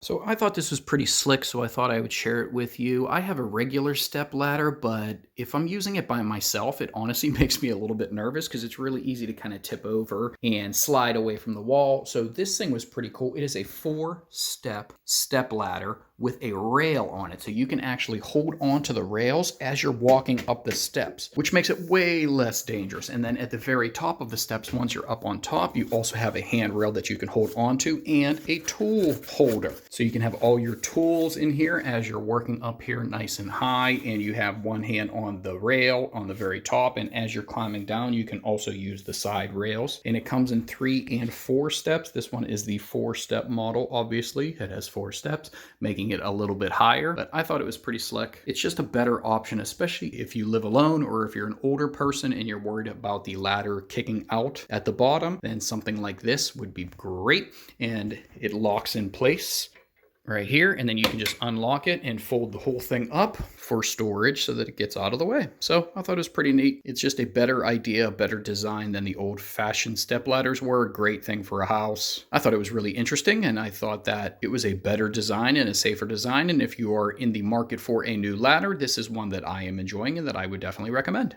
So I thought this was pretty slick, so I thought I would share it with you. I have a regular step ladder, but if I'm using it by myself, it honestly makes me a little bit nervous because it's really easy to kind of tip over and slide away from the wall. So this thing was pretty cool. It is a 4-step ladder with a rail on it. So you can actually hold on to the rails as you're walking up the steps, which makes it way less dangerous. And then at the very top of the steps, once you're up on top, you also have a handrail that you can hold onto and a tool holder. So you can have all your tools in here as you're working up here nice and high, and you have one hand on the rail on the very top, and as you're climbing down, you can also use the side rails. And it comes in 3 and 4 steps. This one is the 4-step model, obviously. It has 4 steps, making it a little bit higher, but I thought it was pretty slick. It's just a better option, especially if you live alone or if you're an older person and you're worried about the ladder kicking out at the bottom, then something like this would be great. And it locks in place right here, and then you can just unlock it and fold the whole thing up for storage so that it gets out of the way. So I thought it was pretty neat. It's just a better idea, a better design than the old-fashioned step ladders were. A great thing for a house. I thought it was really interesting, and I thought that it was a better design and a safer design, and if you are in the market for a new ladder, this is one that I am enjoying and that I would definitely recommend.